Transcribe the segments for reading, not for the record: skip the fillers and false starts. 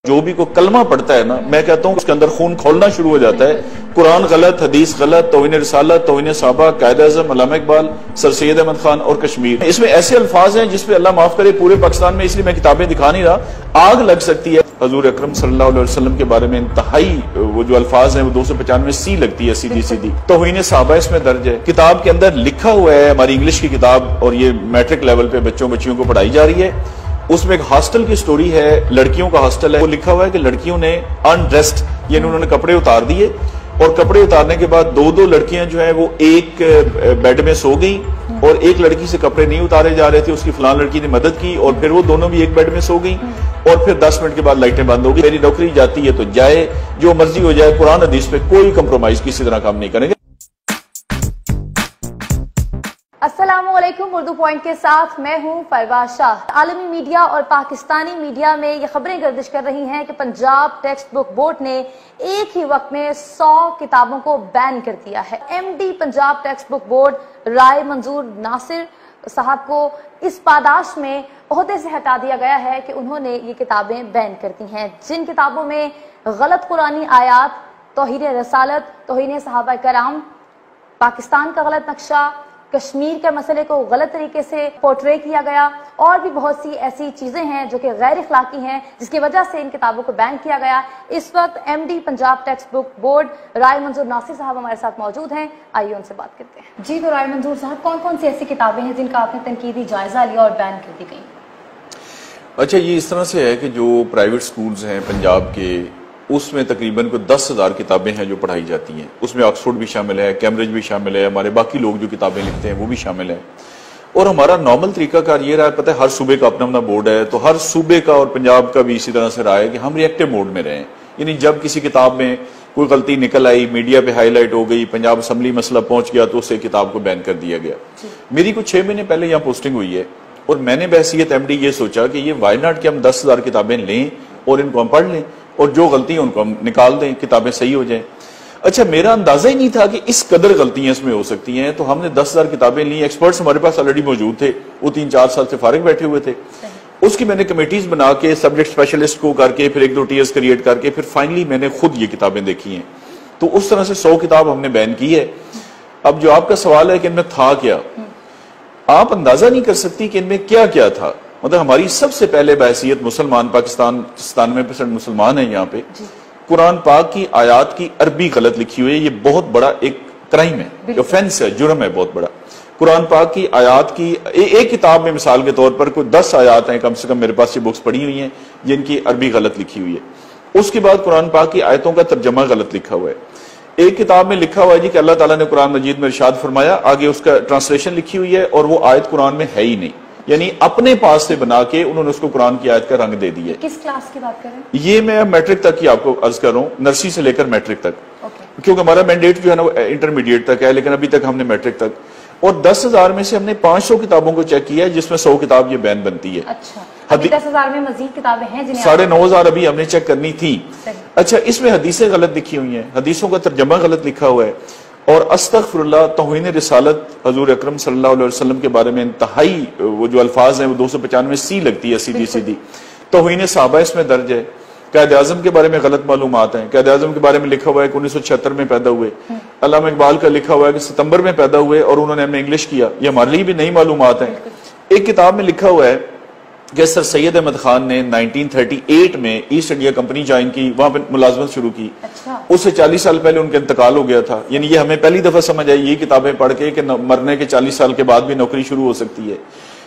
جو بھی کوئی کلمہ پڑھتا ہے نا، میں کہتا ہوں اس کے اندر خون کھولنا شروع ہو جاتا ہے۔ قرآن غلط، حدیث غلط، توہین رسالت، توہین صحابہ، قائد اعظم علامہ اقبال، سر سید احمد خان اور کشمیر، اس میں ایسے الفاظ ہیں جس پہ اللہ معاف کرے پورے پاکستان میں، اس لیے میں کتابیں دکھا نہیں رہا، آگ لگ سکتی ہے۔ حضور اکرم صلی اللہ علیہ وسلم کے بارے میں انتہائی وہ جو الفاظ ہیں وہ 295 سی لگتی ہے، سیدھی سیدھی۔ توہین صحابہ اس میں درج ہے۔ کتاب کے اندر لکھا ہوا ہے، ہماری انگلش کی کتاب، اور یہ میٹرک لیول پہ بچیوں کو پڑھائی جا رہی ہے، اس میں ایک ہاسٹل کی سٹوری ہے، لڑکیوں کا ہاسٹل ہے، وہ لکھا ہوا ہے کہ لڑکیوں نے انڈریسڈ، یعنی انہوں نے کپڑے اتار دیے، اور کپڑے اتارنے کے بعد دو لڑکیاں جو ہیں وہ ایک بیڈ میں سو گئیں، اور ایک لڑکی سے کپڑے نہیں اتارے جا رہے تھے، اس کی فلان لڑکی نے مدد کی، اور پھر وہ دونوں بھی ایک بیڈ میں سو گئیں، اور پھر 10 منٹ کے بعد لائٹیں بند ہو گئی۔ میری نوکری جاتی ہے تو جائے، جو مرضی ہو جائے، قرآن حدیث پہ کوئی کمپرومائز کسی طرح کام نہیں کریں گے۔ السلام علیکم، اردو پوائنٹ کے ساتھ میں ہوں پرواز شاہ۔ عالمی میڈیا اور پاکستانی میڈیا میں یہ خبریں گردش کر رہی ہیں کہ پنجاب ٹیکسٹ بک بورڈ نے ایک ہی وقت میں 100 کتابوں کو بین کر دیا ہے۔ M D Punjab text book board Rai Manzoor Nasir sahib کو اس پاداش میں عہدے سے ہٹا دیا گیا ہے کہ انہوں نے یہ کتابیں بین کر دی ہیں، جن کتابوں میں غلط قرآنی آیات، توہین رسالت، توہین صحابہ کرام، پاکستان کا غلط نقشہ، کشمیر کے مسئلے کو غلط طریقے سے پورٹرے کیا گیا، اور بھی بہت سی ایسی چیزیں ہیں جو کہ غیر اخلاقی ہیں، جس کی وجہ سے ان کتابوں کو بین کیا گیا۔ اس وقت M D Punjab text book board Rai Manzoor Nasir sahib ہمارے ساتھ موجود ہیں، آئیے ان سے بات کرتے ہیں۔ جی، تو رائے منظور صاحب، کون کون سی ایسی کتابیں ہیں جن کا آپ نے تنقیدی جائزہ لیا اور بین کر دی گئی؟ اچھا، یہ اس طرح سے ہے کہ جو پرائیویٹ سکولز ہیں پنجاب کے، اس میں تقریباً کوئی 10,000 کتابیں ہیں جو پڑھائی جاتی ہیں، اس میں آکسفورڈ بھی شامل ہے، کیمبرج بھی شامل ہے، ہمارے باقی لوگ جو کتابیں لکھتے ہیں وہ بھی شامل ہیں۔ اور ہمارا نارمل طریقہ کار یہ رہا ہے، پتہ ہے ہر صوبے کا اپنا بورڈ ہے، تو ہر صوبے کا اور پنجاب کا بھی اسی طرح سے رہا ہے کہ ہم ری ایکٹیو موڈ میں رہیں، یعنی جب کسی کتاب میں کوئی غلطی نکل آئی، میڈیا پہ ہائی لائٹ ہو گئی، پنجاب اسمبلی مسئلہ پہنچ گیا، تو اسے کتاب کو بین کر دیا گیا۔ میری کچھ 6 مہینے پہلے یہاں پوسٹنگ ہوئی ہے، اور میں نے بحیثیت ایم ڈی یہ سوچا کہ یہ وائی ناٹ کہ ہم 10,000 کتابیں لیں اور ان کو ہم پڑھ لیں، اور جو غلطی ہیں ان کو ہم نکال دیں، کتابیں صحیح ہو جائیں۔ اچھا، میرا اندازہ ہی نہیں تھا کہ اس قدر غلطیاں اس میں ہو سکتی ہیں، تو ہم نے 10,000 کتابیں لیں، ایکسپرٹس ہمارے پاس آلریڈی موجود تھے، وہ 3-4 سال سے فارغ بیٹھے ہوئے تھے، اس کی میں نے کمیٹیز بنا کے سبجیکٹ اسپیشلسٹ کو کر کے، پھر 1-2 ٹیئرز کریٹ کر کے، پھر فائنلی میں نے خود یہ کتابیں دیکھی ہیں، تو اس طرح سے 100 کتاب ہم نے بین کی ہے۔ اب جو آپ کا سوال ہے کہ ان میں تھا کیا، آپ اندازہ نہیں کر سکتی کہ ان میں کیا کیا تھا۔ مطلب ہماری سب سے پہلے بحیثیت مسلمان، پاکستان 97% مسلمان ہیں یہاں پہ، قرآن پاک کی آیات کی عربی غلط لکھی ہوئی ہے، یہ بہت بڑا ایک کرائم ہے، اوفینس ہے، جرم ہے بہت بڑا۔ قرآن پاک کی آیات کی ایک کتاب میں مثال کے طور پر کوئی 10 آیات ہیں کم سے کم، میرے پاس یہ بکس پڑھی ہوئی ہیں جن کی عربی غلط لکھی ہوئی ہے۔ اس کے بعد قرآن پاک کی آیتوں کا ترجمہ غلط لکھا ہوا ہے۔ ایک کتاب میں لکھا ہوا ہے جی کہ اللہ تعالیٰ نے قرآن مجید میں ارشاد فرمایا، آگے اس کا ٹرانسلیشن لکھی ہوئی ہے اور وہ آیت قرآن میں ہے ہی نہیں، یعنی اپنے پاس سے بنا کے انہوں نے اس کو قرآن کی آیت کا رنگ دے دی ہے۔ کس کلاس کی بات کر رہے ہیں؟ یہ میں میٹرک تک کی آپ کو عرض کر رہا ہوں، نرسری سے لے کر میٹرک تک، کیونکہ ہمارا مینڈیٹ جو ہے نا وہ انٹرمیڈیٹ تک ہے، لیکن ابھی تک ہم نے میٹرک تک، اور 10,000 میں سے ہم نے 500 کتابوں کو چیک کیا ہے، جس میں 100 کتاب یہ بین بنتی ہے۔ اچھا، ابھی 10,000 میں مزید کتابیں ہیں جنہیں 9,500 ابھی ہم نے چیک کرنی تھی۔ اچھا، اس میں حدیثیں غلط لکھی ہوئی ہیں، حدیثوں کا ترجمہ غلط لکھا ہوا ہے، اور استغفر اللہ، توہین رسالت، حضور اکرم صلی اللہ علیہ وسلم کے بارے میں انتہائی وہ جو الفاظ ہیں وہ 295 سی لگتی ہے، سیدھی سیدھی۔ توہین صحابہ اس میں درج ہے۔ قائد اعظم کے بارے میں غلط معلومات ہیں، قائد اعظم کے بارے میں لکھا ہوا ہے کہ 1976 میں پیدا ہوئے، علامہ اقبال کا لکھا ہوا ہے کہ ستمبر میں پیدا ہوئے اور انہوں نے ہمیں انگلش کیا، یہ ہمارے لیے بھی نئی معلومات ہیں۔ ایک کتاب میں لکھا ہوا ہے کہ سر سید احمد خان نے 1938 میں ایسٹ انڈیا کمپنی جوائن کی، وہاں پہ ملازمت شروع کی، اس سے 40 سال پہلے ان کا انتقال ہو گیا تھا، یعنی یہ ہمیں پہلی دفعہ سمجھ آئی یہ کتابیں پڑھ کے کہ مرنے کے 40 سال کے بعد بھی نوکری شروع ہو سکتی ہے۔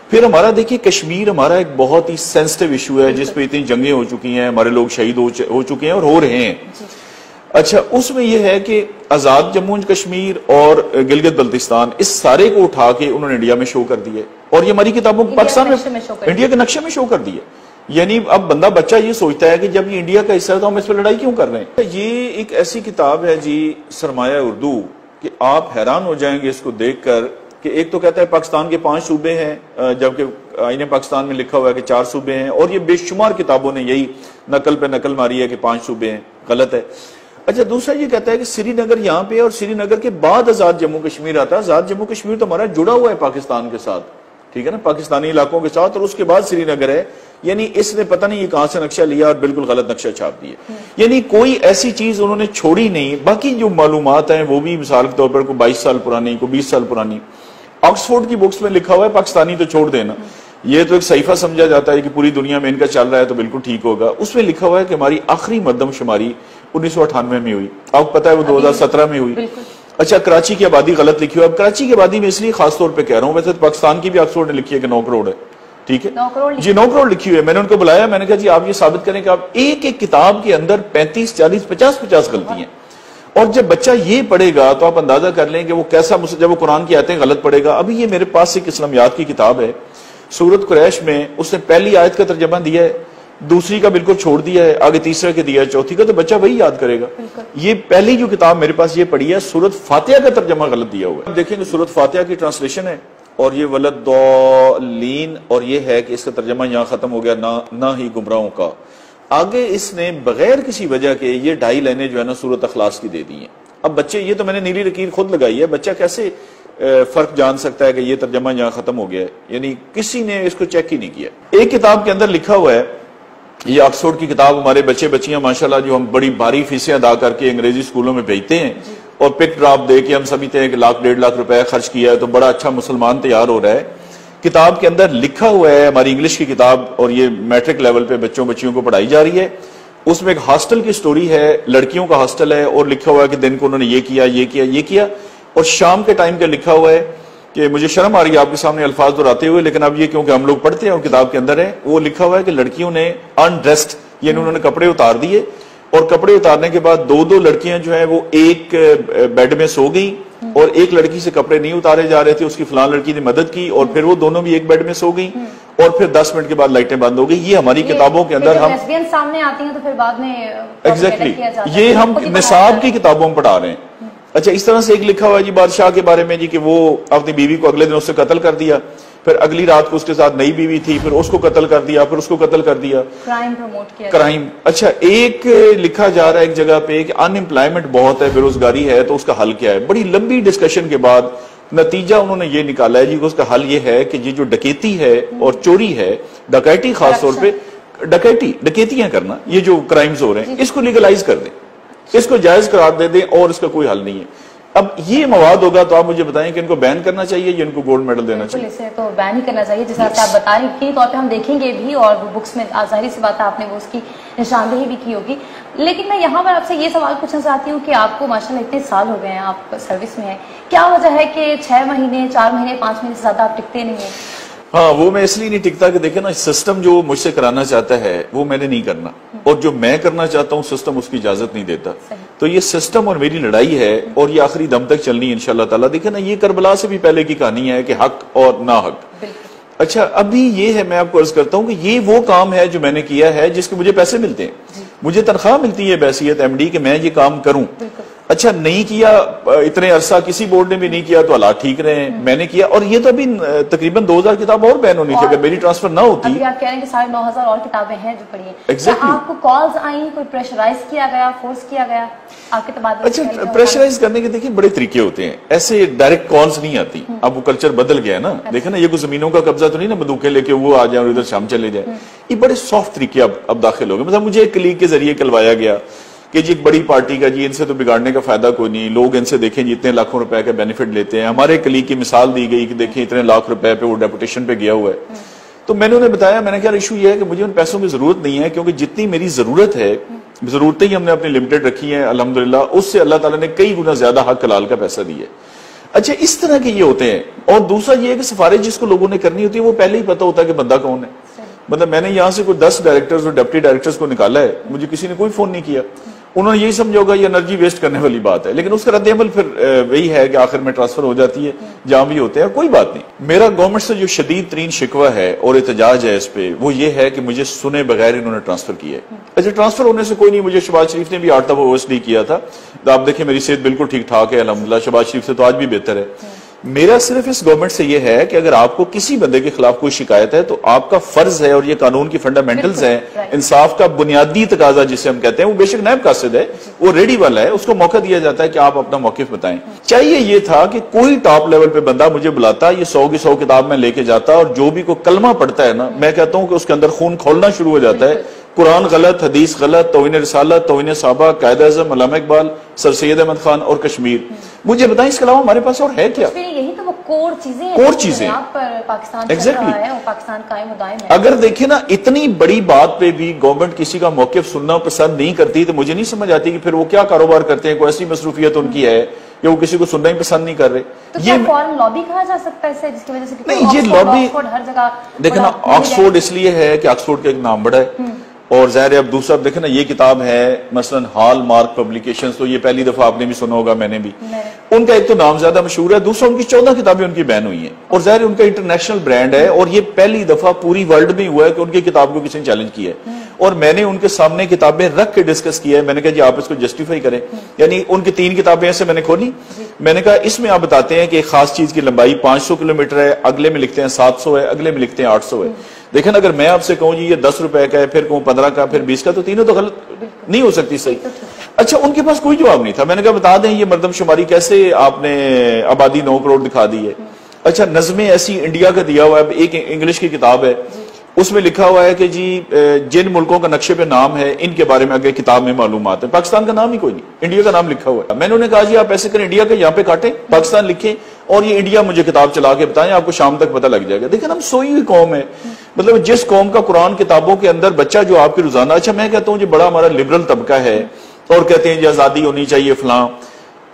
پھر ہمارا دیکھیے کشمیر ہمارا ایک بہت ہی سینسٹیو ایشو ہے، جس پہ اتنی جنگیں ہو چکی ہیں، ہمارے لوگ شہید ہو چکے ہیں اور ہو رہے ہیں۔ اچھا، اس میں یہ ہے کہ آزاد جموں کشمیر اور گلگت بلتستان، اس سارے کو اٹھا کے انہوں نے انڈیا میں شو کر دیے، اور یہ ہماری کتابوں پاکستان میں انڈیا کے نقشے میں شو کر دیے۔ یعنی اب بچہ یہ سوچتا ہے کہ جب یہ انڈیا کا حصہ ہے تو ہم اس پہ لڑائی کیوں کر رہے ہیں۔ یہ ایک ایسی کتاب ہے جی، سرمایہ اردو، کہ آپ حیران ہو جائیں گے اس کو دیکھ کر، کہ ایک تو کہتا ہے پاکستان کے 5 صوبے ہیں، جبکہ آئین پاکستان میں لکھا ہوا ہے کہ 4 صوبے ہیں، اور یہ بے شمار کتابوں نے یہی نقل پہ نقل ماری ہے کہ 5 صوبے ہیں، غلط ہے۔ اچھا، دوسرا یہ کہتا ہے کہ سری نگر یہاں پہ، اور سری نگر کے بعد آزاد جموں کشمیر آتا ہے۔ آزاد جموں کشمیر تو ہمارا جڑا ہوا ہے پاکستان کے ساتھ، ٹھیک ہے نا، پاکستانی علاقوں کے ساتھ، اور اس کے بعد سری نگر ہے۔ یعنی اس نے پتہ نہیں یہ کہاں سے نقشہ لیا اور بالکل غلط نقشہ چھاپ دیا. یعنی کوئی ایسی چیز انہوں نے چھوڑی نہیں. باقی جو معلومات ہیں وہ بھی مثال کے طور پر کوئی 22 سال پرانی, کوئی 20 سال پرانی. آکسفورڈ کی بکس میں لکھا ہوا ہے پاکستانی تو چھوڑ دینا, یہ تو ایک صحیفہ سمجھا جاتا ہے کہ پوری دنیا میں ان کا چل رہا ہے تو بالکل ٹھیک ہوگا. اس میں لکھا ہوا ہے کہ ہماری آخری مردم شماری 1998 میں ہوئی, آپ کو پتا ہے وہ 2017 میں ہوئی. اچھا کراچی کی آبادی غلط لکھی ہوئی. اب کراچی کی آبادی میں اس لیے خاص طور پہ کہہ رہا ہوں, ویسے تو پاکستان کی بھی آکسفورڈ نے لکھی ہے کہ 9 کروڑ ہے, ٹھیک ہے جی 9 کروڑ لکھی ہوئی ہے. میں نے ان کو بلایا, میں نے کہا جی آپ یہ ثابت کریں کہ آپ ایک ایک کتاب کے اندر 35 40 50 غلطی ہیں, اور جب بچہ یہ پڑھے گا تو آپ اندازہ کر لیں کہ وہ کیسا, جب وہ قرآن کی آیتیں غلط پڑھے گا. ابھی یہ میرے پاس ایک اسلامیات کی کتاب ہے, سورۃ قریش میں اس نے پہلی آیت کا ترجمہ دیا ہے, دوسری کا بالکل چھوڑ دیا ہے, آگے تیسرے کے دیا ہے, چوتھی کا, تو بچہ وہی یاد کرے گا. یہ پہلی جو کتاب میرے پاس یہ پڑھی ہے, سورۃ فاتحہ کا ترجمہ غلط دیا ہوا ہے. دیکھیں کہ سورۃ فاتحہ کی ٹرانسلیشن ہے اور یہ ولدالین, اور یہ ہے کہ اس کا ترجمہ یہاں ختم ہو گیا نہ ہی گمراہوں کا. آگے اس نے بغیر کسی وجہ کے یہ 2.5 لائنیں جو ہے نا سورۃ اخلاص کی دے دی ہیں. اب بچے, یہ تو میں نے نیلی لکیر خود لگائی ہے, بچہ کیسے فرق جان سکتا ہے کہ یہ ترجمہ یہاں ختم ہو گیا ہے؟ یعنی کسی نے اس کو چیک ہی نہیں کیا. ایک کتاب کے اندر لکھا ہوا ہے, یہ آکسفورڈ کی کتاب, ہمارے بچے بچیاں ماشاءاللہ جو ہم بڑی بھاری فیسیں ادا کر کے انگریزی اسکولوں میں بھیجتے ہیں اور پک ڈراپ دے کے ہم سمجھتے ہیں کہ 1 1.5 لاکھ روپے خرچ کیا ہے تو بڑا اچھا مسلمان تیار ہو رہا ہے. کتاب کے اندر لکھا ہوا ہے, ہماری انگلش کی کتاب, اور یہ میٹرک لیول پہ بچیوں کو پڑھائی جا رہی ہے. اس میں ایک ہاسٹل کی سٹوری ہے, لڑکیوں کا ہاسٹل ہے, اور لکھا ہوا ہے کہ دن کو انہوں نے یہ کیا یہ کیا یہ کیا, اور شام کے ٹائم کا لکھا ہوا ہے کہ مجھے شرم آ رہی ہے آپ کے سامنے الفاظ دہراتے ہوئے, لیکن اب یہ کیونکہ ہم لوگ پڑھتے ہیں اور کتاب کے اندر ہے, وہ لکھا ہوا ہے کہ لڑکیوں نے انڈریسڈ, یعنی انہوں نے کپڑے اتار دیے, اور کپڑے اتارنے کے بعد 2 لڑکیاں جو ہیں وہ ایک بیڈ میں سو گئیں, اور ایک لڑکی سے کپڑے نہیں اتارے جا رہے تھے, اس کی فلان لڑکی نے مدد کی, اور پھر وہ دونوں بھی ایک بیڈ میں سو گئیں, اور پھر 10 منٹ کے بعد لائٹیں بند ہو گئی. یہ ہماری کتابوں کے اندر ہم سامنے آتی ہیں تو پھر بعد میں ایگزیکٹلی یہ ہم نصاب کی کتابوں میں پڑھا رہے ہیں. اچھا اس طرح سے ایک لکھا ہوا ہے جی بادشاہ کے بارے میں جی کہ وہ اپنی بیوی کو اگلے دن اس سے قتل کر دیا, پھر اگلی رات کو اس کے ساتھ نئی بیوی تھی, پھر اس کو قتل کر دیا, پھر اس کو قتل کر دیا, کرائم پروموٹ کیا, کرائم. اچھا ایک لکھا جا رہا ہے ایک جگہ پہ کہ ان امپلائمنٹ بہت ہے, بے روزگاری ہے, تو اس کا حل کیا ہے. بڑی لمبی ڈسکشن کے بعد نتیجہ انہوں نے یہ نکالا ہے جی کہ اس کا حل یہ ہے کہ یہ جو ڈکیتی ہے اور چوری ہے, ڈکیتی خاص طور پہ ڈکیتیاں کرنا, یہ جو کرائمز ہو رہے ہیں اس کو لیگلائز کر دیں, اس کو جائز قرار دے دیں, اور اس کا کوئی حل نہیں ہے. اب یہ مواد ہوگا تو آپ مجھے بتائیں کہ ان کو بین کرنا چاہیے یا ان کو گولڈ میڈل دینا چاہیے؟ اسے تو بین ہی کرنا چاہیے, جیسا کہ آپ بتا رہے ہیں, طور پہ ہم دیکھیں گے بھی, اور بکس میں ظاہری سی بات ہے آپ نے وہ اس کی نشاندہی بھی کی ہوگی. لیکن میں یہاں پر آپ سے یہ سوال پوچھنا چاہتی ہوں کہ آپ کو ماشاءاللہ اتنے سال ہو گئے ہیں, آپ سروس میں ہیں, کیا وجہ ہے کہ 6 مہینے 4 مہینے 5 مہینے سے زیادہ آپ ٹکتے نہیں ہیں؟ ہاں وہ میں اس لیے نہیں ٹکتا کہ دیکھیں نا, سسٹم جو مجھ سے کرانا چاہتا ہے وہ میں نے نہیں کرنا, اور جو میں کرنا چاہتا ہوں سسٹم اس کی اجازت نہیں دیتا. تو یہ سسٹم اور میری لڑائی ہے, اور یہ آخری دم تک چلنی ہے انشاءاللہ تعالیٰ. دیکھیں نا یہ کربلا سے بھی پہلے کی کہانی ہے کہ حق اور ناحق. اچھا ابھی یہ ہے, میں آپ کو عرض کرتا ہوں کہ یہ وہ کام ہے جو میں نے کیا ہے جس کے مجھے پیسے ملتے ہیں, مجھے تنخواہ ملتی ہے بحیثیت ایم ڈی کہ میں یہ کام کروں. اچھا نہیں کیا اتنے عرصہ, کسی بورڈ نے بھی نہیں کیا تو حالات ٹھیک رہے ہیں, میں نے کیا. اور یہ تو ابھی تقریباً 2000 کتاب اور بین ہونی تھی اگر میری ٹرانسفر نہ ہوتی. ابھی آپ کہہ رہے ہیں کہ 9,500 اور کتابیں ہیں جو پڑھی ہیں. کیا آپ کو کالز آئیں, کوئی پریشرائز کیا گیا, فورس کیا گیا آپ کے تبادلے؟ اچھا پریشرائز کرنے کے دیکھیں بڑے طریقے ہوتے ہیں, ایسے ڈائریکٹ کالز نہیں آتی. اب وہ کلچر بدل گیا ہے نا, دیکھیں نا یہ کوئی زمینوں کا قبضہ تو نہیں نا, بندوقیں لے کے وہ آ جائیں اور ادھر شام چلے جائیں. یہ بڑے سافٹ طریقے اب داخل ہو گئے. مثلا مجھے ایک کلیگ کے ذریعے کلوایا گیا کہ جی ایک بڑی پارٹی کا جی ان سے تو بگاڑنے کا فائدہ کوئی نہیں, لوگ ان سے دیکھیں جی اتنے لاکھوں روپے کا بینیفٹ لیتے ہیں. ہمارے کلیگ کی مثال دی گئی کہ دیکھیں اتنے لاکھ روپے پہ وہ ڈیپوٹیشن پہ گیا ہوا ہے. تو میں نے انہیں بتایا, میں نے کہا ایشو یہ ہے کہ مجھے ان پیسوں کی ضرورت نہیں ہے, کیونکہ جتنی میری ضرورت ہے, ضرورتیں ہی ہم نے اپنی لمیٹڈ رکھی ہیں الحمدللہ, اس سے اللہ تعالیٰ نے کئی گنا زیادہ حق حلال کا پیسہ دیا ہے. اچھا اس طرح کے یہ ہوتے ہیں. اور دوسرا یہ ہے کہ سفارش جس کو لوگوں نے کرنی ہوتی ہے وہ پہلے ہی پتہ ہوتا ہے کہ بندہ کون ہے. مطلب میں نے یہاں سے کوئی 10 ڈائریکٹرز اور ڈپٹی ڈائریکٹرز کو نکالا ہے, مجھے کسی نے کوئی فون نہیں کیا. انہوں نے یہی سمجھا ہوگا یہ انرجی ویسٹ کرنے والی بات ہے, لیکن اس کا رد عمل پھر وہی ہے کہ آخر میں ٹرانسفر ہو جاتی ہے, جہاں بھی ہوتے ہیں. کوئی بات نہیں. میرا گورنمنٹ سے جو شدید ترین شکوہ ہے اور احتجاج ہے اس پہ, وہ یہ ہے کہ مجھے سنے بغیر انہوں نے ٹرانسفر کیا ہے. اچھا ٹرانسفر ہونے سے کوئی نہیں, مجھے شہباز شریف نے بھی 8 دفعہ OSD کیا تھا, تو آپ دیکھیں میری صحت بالکل ٹھیک ٹھاک ہے الحمدللہ. شہباز شریف سے تو آج بھی بہتر ہے. میرا صرف اس گورنمنٹ سے یہ ہے کہ اگر آپ کو کسی بندے کے خلاف کوئی شکایت ہے تو آپ کا فرض ہے، اور یہ قانون کی فنڈامنٹلز ہیں، انصاف کا بنیادی تقاضا جسے ہم کہتے ہیں، وہ بے شک نائب قاصد ہے، وہ ریڈی والا ہے، اس کو موقع دیا جاتا ہے کہ آپ اپنا موقف بتائیں۔ چاہیے یہ تھا کہ کوئی ٹاپ لیول پہ بندہ مجھے بلاتا، یہ 100 کی 100 کتاب میں لے کے جاتا، اور جو بھی کوئی کلمہ پڑھتا ہے نا، میں کہتا ہوں کہ اس کے اندر خون کھولنا شروع ہو جاتا ہے۔ قرآن غلط، حدیث غلط، توہین رسالت، توہین صحابہ، قائد اعظم علامہ اقبال، سر سید احمد خان اور کشمیر۔ مجھے بتائیں اس کے علاوہ ہمارے پاس اور ہے کیا؟ یہی تو وہ کور چیزیں ہیں، کور چیزیں پاکستان چل رہا ہے اور پاکستان قائم و دائم ہے۔ اگر دیکھیں نا، اتنی بڑی بات پہ بھی گورنمنٹ کسی کا موقف سننا پسند نہیں کرتی، تو مجھے نہیں سمجھ آتی کہ پھر وہ کیا کاروبار کرتے ہیں، کوئی ایسی مصروفیت ان کی ہے یا وہ کسی کو سننا ہی پسند نہیں کر رہے۔ تو کیا فورن لابی کہا جا سکتا ہے اسے، جس کی وجہ سے نہیں، یہ لابی ہر جگہ دیکھیں نا، آکسفورڈ اس لیے ہے کہ آکسفورڈ کا ایک نام بڑا ہے، اور ظاہر ہے اب دوسرا دیکھیں نا، یہ کتاب ہے مثلا ہال مارک پبلیکیشنز، تو یہ پہلی دفعہ آپ نے بھی سنا ہوگا، میں نے بھی۔ ان کا ایک تو نام زیادہ مشہور ہے، دوسرا ان کی 14 کتابیں ان کی بین ہوئی ہیں، اور ظاہر ان کا انٹرنیشنل برانڈ ہے، اور یہ پہلی دفعہ پوری ورلڈ میں ہوا ہے کہ ان کی کتاب کو کسی نے چیلنج کیا ہے، اور میں نے ان کے سامنے کتابیں رکھ کے ڈسکس کیا ہے۔ میں نے کہا جی آپ اس کو جسٹیفائی کریں، یعنی ان کی 3 کتابیں ایسے میں نے کھولی، میں نے کہا اس میں آپ بتاتے ہیں کہ ایک خاص چیز کی لمبائی 500 کلومیٹر ہے، اگلے میں لکھتے ہیں 700 ہے، اگلے میں لکھتے ہیں 800 ہے۔ دیکھیں اگر میں آپ سے کہوں جی یہ 10 روپے کا ہے، پھر کہوں 15 کا، پھر 20 کا، تو تینوں تو غلط نہیں ہو سکتی صحیح۔ اچھا، ان کے پاس کوئی جواب نہیں تھا۔ میں نے کہا بتا دیں یہ مردم شماری کیسے آپ نے آبادی 9 کروڑ دکھا دی ہے؟ اچھا، نظمیں ایسی انڈیا کا دیا ہوا ہے، ایک انگلش کی کتاب ہے، اس میں لکھا ہوا ہے کہ جی جن ملکوں کا نقشے پہ نام ہے ان کے بارے میں اگر کتاب میں معلومات ہیں۔ پاکستان کا نام ہی کوئی نہیں، انڈیا کا نام لکھا ہوا ہے۔ میں نے انہیں کہا جی آپ ایسے کریں، انڈیا کا یہاں پہ کاٹیں، پاکستان لکھیں، اور یہ انڈیا مجھے کتاب چلا کے بتائیں، آپ کو شام تک پتہ لگ جائے گا۔ دیکھیں ہم سوئی ہوئی قوم ہے، مطلب جس قوم کا قرآن کتابوں کے اندر بچہ جو آپ کی روزانہ، اچھا میں کہتا ہوں جی بڑا ہمارا لبرل طبقہ ہے، اور کہتے ہیں جی آزادی ہونی چاہیے فلاں،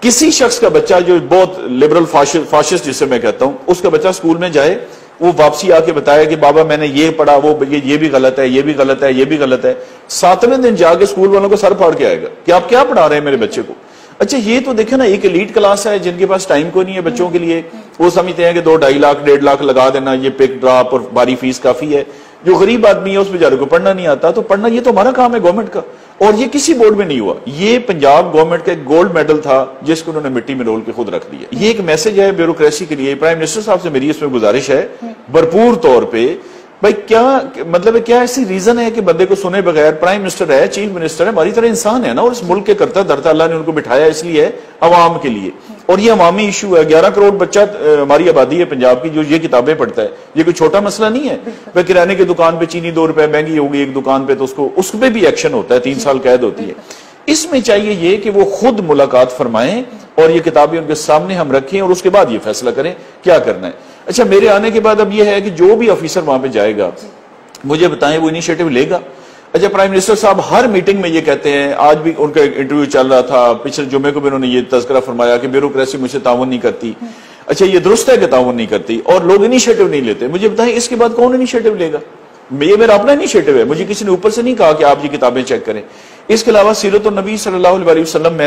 کسی شخص کا بچہ جو بہت لبرل فاشسٹ جسے میں کہتا ہوں، اس کا بچہ اسکول میں جائے، وہ واپسی آ کے بتایا کہ بابا میں نے یہ پڑھا، وہ یہ بھی غلط ہے، یہ بھی غلط ہے، یہ بھی غلط ہے، 7ویں دن جا کے اسکول والوں کو سر پھاڑ کے آئے گا کہ آپ کیا پڑھا رہے ہیں میرے بچے کو۔ اچھا یہ تو دیکھیں نا، ایک ایلیٹ کلاس ہے جن کے پاس ٹائم کو نہیں ہے بچوں کے لیے، وہ سمجھتے ہیں کہ 2 2.5 لاکھ 1.5 لاکھ لگا دینا، یہ پک ڈراپ اور باری فیس کافی ہے۔ جو غریب آدمی ہے اس بیچارے کو پڑھنا نہیں آتا، تو پڑھنا یہ تو ہمارا کام ہے گورنمنٹ کا، اور یہ کسی بورڈ میں نہیں ہوا۔ یہ پنجاب گورنمنٹ کا ایک گولڈ میڈل تھا جس کو انہوں نے مٹی میں رول کے خود رکھ دیا۔ یہ ایک میسج ہے بیوروکریسی کے لیے، پرائم منسٹر صاحب سے میری اس میں گزارش ہے بھرپور طور پہ، بھائی کیا مطلب ہے، کیا ایسی ریزن ہے کہ بندے کو سنے بغیر، پرائم منسٹر ہے، چیف منسٹر ہے، ہماری طرح انسان ہے نا، اور اس ملک کے کرتا دھرتا اللہ نے ان کو بٹھایا اس لیے عوام کے لیے، اور یہ عوامی ایشو ہے۔ 11 کروڑ بچہ ہماری آبادی ہے پنجاب کی جو یہ کتابیں پڑھتا ہے، یہ کوئی چھوٹا مسئلہ نہیں ہے۔ بھائی کرانے کی دکان پہ چینی 2 روپے مہنگی ہوگی ایک دکان پہ، تو اس پہ بھی ایکشن ہوتا ہے، 3 سال قید ہوتی ہے۔ اس میں چاہیے یہ کہ وہ خود ملاقات فرمائیں، اور یہ کتابیں ان کے سامنے ہم رکھیں، اور اس کے بعد یہ فیصلہ کریں کیا کرنا ہے۔ اچھا میرے آنے کے بعد اب یہ ہے کہ جو بھی آفیسر وہاں پہ جائے گا مجھے بتائیں وہ انیشیٹو لے گا۔ اچھا پرائم منسٹر صاحب ہر میٹنگ میں یہ کہتے ہیں، آج بھی ان کا انٹرویو چل رہا تھا، پچھلے جمعے کو بھی انہوں نے یہ تذکرہ فرمایا کہ بیوروکریسی مجھ سے تعاون نہیں کرتی۔ اچھا یہ درست ہے کہ تعاون نہیں کرتی، اور لوگ انیشیٹو نہیں لیتے۔ مجھے بتائیں اس کے بعد کون انیشیٹو لے گا؟ یہ میرا اپنا انیشیٹو ہے، مجھے کسی نے اوپر سے نہیں کہا کہ آپ یہ کتابیں چیک کریں۔ اس کے علاوہ سیرت النبی صلی اللہ علیہ وسلم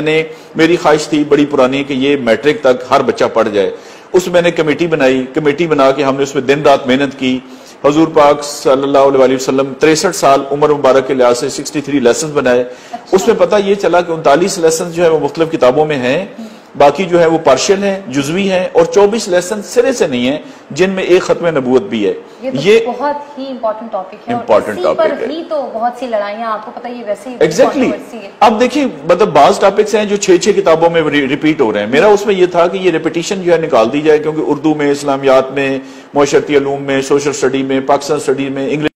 میری خواہش تھی بڑی پرانی کہ یہ میٹرک تک ہر بچہ پڑھ جائے۔ اس میں نے کمیٹی بنائی، کمیٹی بنا کے ہم نے اس میں دن رات محنت کی۔ حضور پاک صلی اللہ علیہ وسلم 63 سال عمر مبارک کے لحاظ سے 63 لیسنز بنائے۔ اس میں پتہ یہ چلا کہ 39 لیسنز جو ہے وہ مختلف کتابوں میں ہیں، باقی جو ہے وہ پارشل ہیں، جزوی ہیں، اور 24 لیسن سرے سے نہیں ہیں جن میں ایک ختم نبوت بھی ہے۔ یہ بہت ہی امپورٹنٹ ٹاپک ہے، اور اسی پر ہی تو بہت سی لڑائیاں آپ کو پتہ یہ ویسے ہی ایگزیکٹلی۔ اب دیکھیے مطلب بعض ٹاپکس ہیں جو 6 کتابوں میں ریپیٹ ہو رہے ہیں، میرا اس میں یہ تھا کہ یہ ریپیٹیشن جو ہے نکال دی جائے، کیونکہ اردو میں، اسلامیات میں، معاشرتی علوم میں، سوشل سٹڈی میں، پاکستان سٹڈی میں، انگلش